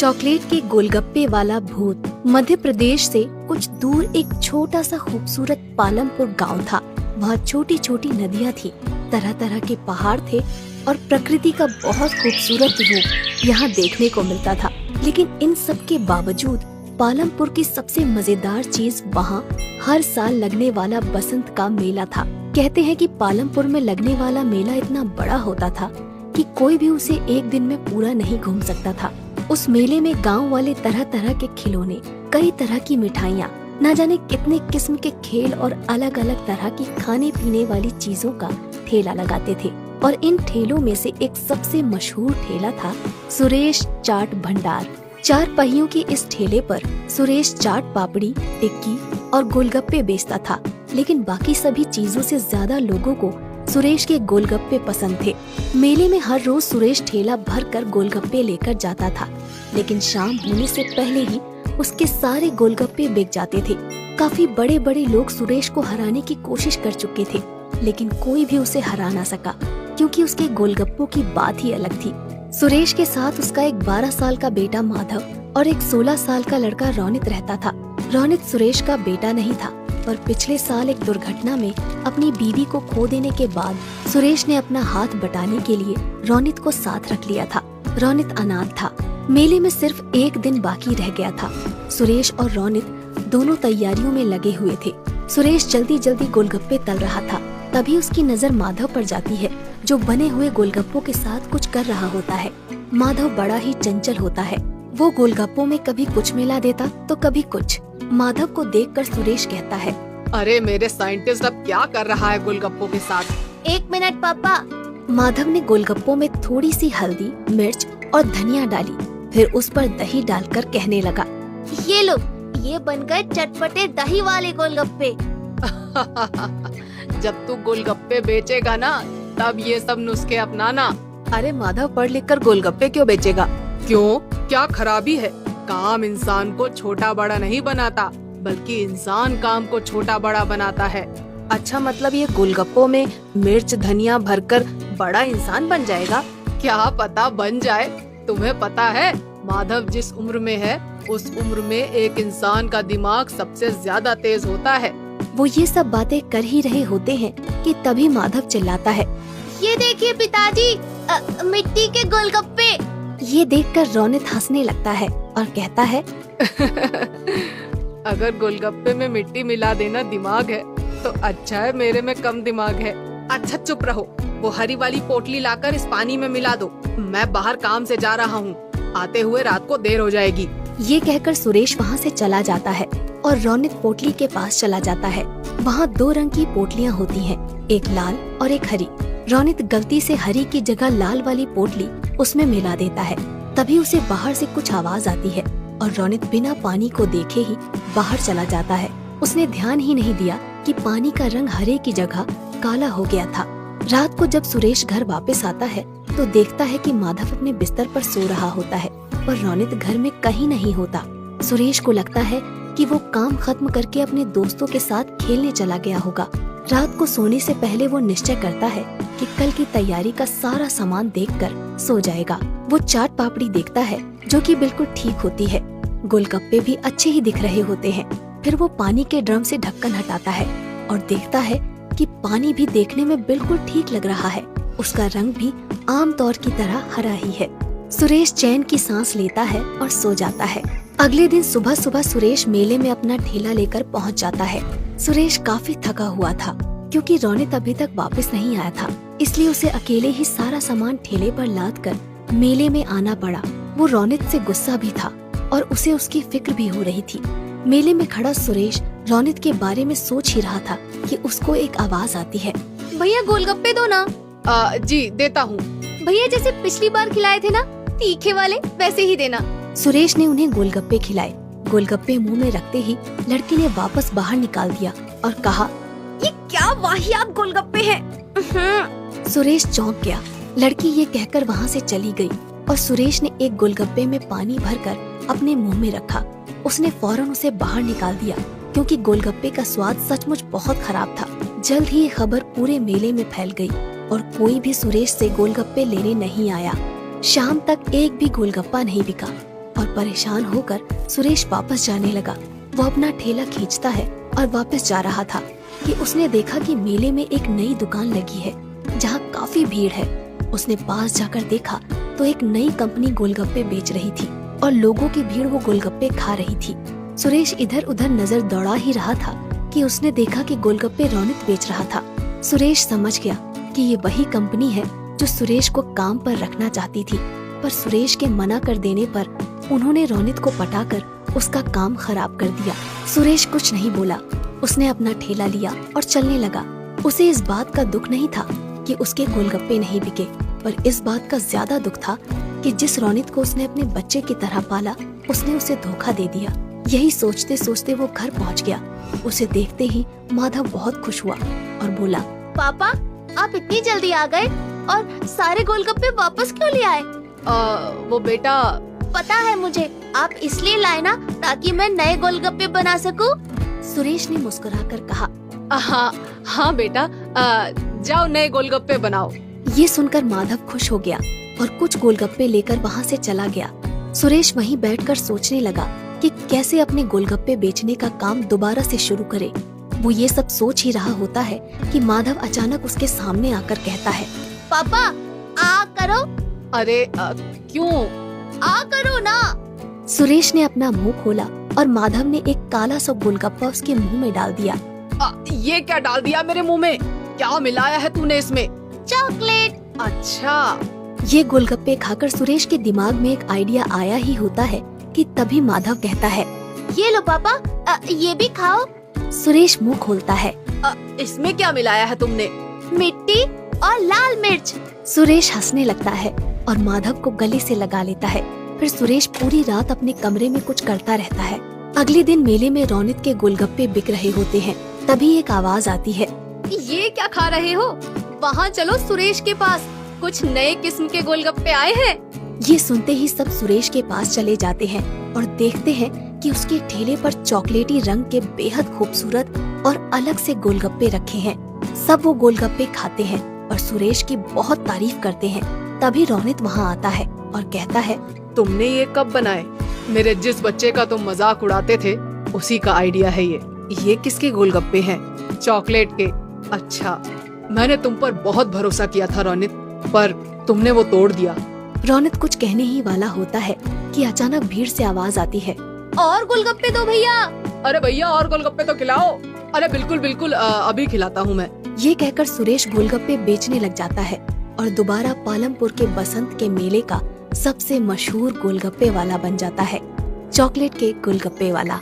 Chocolate के गोलगप्पे वाला भूत। मध्य प्रदेश से कुछ दूर एक छोटा सा खूबसूरत पालमपुर गांव था। वहाँ छोटी छोटी नदियाँ थी, तरह तरह के पहाड़ थे और प्रकृति का बहुत खूबसूरत रूप यहाँ देखने को मिलता था। लेकिन इन सब के बावजूद पालमपुर की सबसे मजेदार चीज वहाँ हर साल लगने वाला बसंत का मेला था। कहते हैं कि पालमपुर में लगने वाला मेला इतना बड़ा होता था कि कोई भी उसे एक दिन में पूरा नहीं घूम सकता था। उस मेले में गांव वाले तरह तरह के खिलौने, कई तरह की मिठाइयाँ, न जाने कितने किस्म के खेल और अलग अलग तरह की खाने पीने वाली चीजों का ठेला लगाते थे। और इन ठेलों में से एक सबसे मशहूर ठेला था सुरेश चाट भंडार। 4 पहियों के इस ठेले पर सुरेश चाट पापड़ी, टिक्की और गोलगप्पे बेचता था। लेकिन बाकी सभी चीजों से ज्यादा लोगों को सुरेश के गोलगप्पे पसंद थे। मेले में हर रोज सुरेश ठेला भर कर गोलगप्पे लेकर जाता था, लेकिन शाम होने से पहले ही उसके सारे गोलगप्पे बिक जाते थे। काफी बड़े बड़े लोग सुरेश को हराने की कोशिश कर चुके थे, लेकिन कोई भी उसे हरा ना सका, क्योंकि उसके गोलगप्पों की बात ही अलग थी। सुरेश के साथ उसका एक 12 साल का बेटा माधव और एक 16 साल का लड़का रोनित रहता था। रोनित सुरेश का बेटा नहीं था, पर पिछले साल एक दुर्घटना में अपनी बीवी को खो देने के बाद सुरेश ने अपना हाथ बटाने के लिए रोनित को साथ रख लिया था। रोनित अनाथ था। मेले में सिर्फ एक दिन बाकी रह गया था। सुरेश और रोनित दोनों तैयारियों में लगे हुए थे। सुरेश जल्दी जल्दी गोलगप्पे तल रहा था, तभी उसकी नजर माधव पर जाती है, जो बने हुए गोलगप्पों के साथ कुछ कर रहा होता है। माधव बड़ा ही चंचल होता है। वो गोलगप्पों में कभी कुछ मिला देता तो कभी कुछ। माधव को देखकर सुरेश कहता है, अरे मेरे साइंटिस्ट अब क्या कर रहा है गोलगप्पों के साथ? 1 मिनट पापा। माधव ने गोलगप्पों में थोड़ी सी हल्दी, मिर्च और धनिया डाली, फिर उस पर दही डालकर कहने लगा, ये लो, ये बन गए चटपटे दही वाले गोलगप्पे। जब तू गोलगप्पे बेचेगा ना, तब ये सब नुस्खे अपनाना। अरे माधव, पढ़ लिख कर गोलगप्पे क्यों बेचेगा? क्यों, क्या खराबी है? काम इंसान को छोटा बड़ा नहीं बनाता, बल्कि इंसान काम को छोटा बड़ा बनाता है। अच्छा, मतलब ये गोलगप्पों में मिर्च धनिया भरकर बड़ा इंसान बन जाएगा? क्या पता बन जाए। तुम्हें पता है माधव जिस उम्र में है, उस उम्र में एक इंसान का दिमाग सबसे ज्यादा तेज होता है। वो ये सब बातें कर ही रहे होते हैं कि तभी माधव चिल्लाता है, ये देखिए पिताजी, मिट्टी के गोलगप्पे। ये देखकर रोनित हंसने लगता है और कहता है, अगर गोलगप्पे में मिट्टी मिला देना दिमाग है, तो अच्छा है मेरे में कम दिमाग है। अच्छा चुप रहो, वो हरी वाली पोटली लाकर इस पानी में मिला दो। मैं बाहर काम से जा रहा हूँ, आते हुए रात को देर हो जाएगी। ये कहकर सुरेश वहाँ से चला जाता है और रोनित पोटली के पास चला जाता है। वहाँ 2 रंग की पोटलियाँ होती हैं, एक लाल और एक हरी। रोनित गलती से हरी की जगह लाल वाली पोटली उसमें मिला देता है। तभी उसे बाहर से कुछ आवाज आती है और रोनित बिना पानी को देखे ही बाहर चला जाता है। उसने ध्यान ही नहीं दिया कि पानी का रंग हरे की जगह काला हो गया था। रात को जब सुरेश घर वापस आता है तो देखता है कि माधव अपने बिस्तर पर सो रहा होता है, पर रोनित घर में कहीं नहीं होता। सुरेश को लगता है कि वो काम खत्म करके अपने दोस्तों के साथ खेलने चला गया होगा। रात को सोने से पहले वो निश्चय करता है कि कल की तैयारी का सारा सामान देखकर सो जाएगा। वो चाट पापड़ी देखता है, जो कि बिल्कुल ठीक होती है। गोलगप्पे भी अच्छे ही दिख रहे होते हैं। फिर वो पानी के ड्रम से ढक्कन हटाता है और देखता है कि पानी भी देखने में बिल्कुल ठीक लग रहा है। उसका रंग भी आम तौर की तरह हरा ही है। सुरेश चैन की सांस लेता है और सो जाता है। अगले दिन सुबह सुबह सुरेश मेले में अपना ठेला लेकर पहुंच जाता है। सुरेश काफी थका हुआ था, क्योंकि रोनित अभी तक वापस नहीं आया था, इसलिए उसे अकेले ही सारा सामान ठेले पर लाद कर मेले में आना पड़ा। वो रोनित से गुस्सा भी था और उसे उसकी फिक्र भी हो रही थी। मेले में खड़ा सुरेश रोनित के बारे में सोच ही रहा था कि उसको एक आवाज आती है, भैया गोलगप्पे दो ना। जी देता हूँ। भैया जैसे पिछली बार खिलाए थे ना, तीखे वाले, वैसे ही देना। सुरेश ने उन्हें गोलगप्पे खिलाए। गोलगप्पे मुंह में रखते ही लड़की ने वापस बाहर निकाल दिया और कहा, ये क्या वाहियात गोलगप्पे हैं। सुरेश चौंक गया। लड़की ये कहकर वहाँ से चली गई और सुरेश ने एक गोलगप्पे में पानी भरकर अपने मुंह में रखा। उसने फौरन उसे बाहर निकाल दिया, क्योंकि गोलगप्पे का स्वाद सचमुच बहुत खराब था। जल्द ही ये खबर पूरे मेले में फैल गई और कोई भी सुरेश से गोलगप्पे लेने नहीं आया। शाम तक एक भी गोलगप्पा नहीं बिका और परेशान होकर सुरेश वापस जाने लगा। वो अपना ठेला खींचता है और वापस जा रहा था कि उसने देखा कि मेले में एक नई दुकान लगी है जहाँ काफी भीड़ है। उसने पास जाकर देखा तो एक नई कंपनी गोलगप्पे बेच रही थी और लोगों की भीड़ वो गोलगप्पे खा रही थी। सुरेश इधर उधर नजर दौड़ा ही रहा था कि उसने देखा कि गोलगप्पे रौनित बेच रहा था। सुरेश समझ गया कि ये वही कंपनी है जो सुरेश को काम पर रखना चाहती थी, पर सुरेश के मना कर देने पर उन्होंने रौनित को पटाकर उसका काम खराब कर दिया। सुरेश कुछ नहीं बोला, उसने अपना ठेला लिया और चलने लगा। उसे इस बात का दुख नहीं था कि उसके गोलगप्पे नहीं बिके, पर इस बात का ज्यादा दुख था कि जिस रौनित को उसने अपने बच्चे की तरह पाला, उसने उसे धोखा दे दिया। यही सोचते सोचते वो घर पहुंच गया। उसे देखते ही माधव बहुत खुश हुआ और बोला, पापा आप इतनी जल्दी आ गए और सारे गोलगप्पे वापस क्यों ले आए? वो बेटा, पता है मुझे, आप इसलिए लाए ना ताकि मैं नए गोलगप्पे बना सकूं। सुरेश ने मुस्कुराकर कहा। हाँ बेटा, जाओ नए गोलगप्पे बनाओ। ये सुनकर माधव खुश हो गया और कुछ गोलगप्पे लेकर वहाँ से चला गया। सुरेश वहीं बैठकर सोचने लगा कि कैसे अपने गोलगप्पे बेचने का काम दोबारा से शुरू करे। वो ये सब सोच ही रहा होता है कि माधव अचानक उसके सामने आकर कहता है, पापा आ करो। अरे क्यों? आ करो ना। सुरेश ने अपना मुंह खोला और माधव ने एक काला सा गोलगप्पा उसके मुंह में डाल दिया। ये क्या डाल दिया मेरे मुंह में? क्या मिलाया है तूने इसमें? चॉकलेट। अच्छा। ये गोलगप्पे खाकर सुरेश के दिमाग में एक आइडिया आया ही होता है कि तभी माधव कहता है, ये लो पापा, ये भी खाओ। सुरेश मुंह खोलता है। इसमें क्या मिलाया है तुमने? मिट्टी और लाल मिर्च। सुरेश हंसने लगता है और माधव को गले से लगा लेता है। फिर सुरेश पूरी रात अपने कमरे में कुछ करता रहता है। अगले दिन मेले में रौनित के गोलगप्पे बिक रहे होते हैं। तभी एक आवाज आती है, ये क्या खा रहे हो? वहाँ चलो सुरेश के पास, कुछ नए किस्म के गोलगप्पे आए हैं। ये सुनते ही सब सुरेश के पास चले जाते हैं और देखते हैं कि उसके ठेले पर चॉकलेटी रंग के बेहद खूबसूरत और अलग से गोलगप्पे रखे हैं। सब वो गोलगप्पे खाते हैं और सुरेश की बहुत तारीफ करते हैं। तभी रौनित वहाँ आता है और कहता है, तुमने ये कब बनाए? मेरे जिस बच्चे का तुम मजाक उड़ाते थे उसी का आइडिया है ये। ये किसके गोलगप्पे हैं? चॉकलेट के। अच्छा, मैंने तुम पर बहुत भरोसा किया था रौनित, पर तुमने वो तोड़ दिया। रौनित कुछ कहने ही वाला होता है कि अचानक भीड़ से आवाज आती है, और गोलगप्पे दो भैया। अरे भैया और गोलगप्पे तो खिलाओ। अरे बिल्कुल बिल्कुल, अभी खिलाता हूँ मैं। ये कहकर सुरेश गोलगप्पे बेचने लग जाता है और दोबारा पालमपुर के बसंत के मेले का सबसे मशहूर गोलगप्पे वाला बन जाता है, चॉकलेट के गोलगप्पे वाला।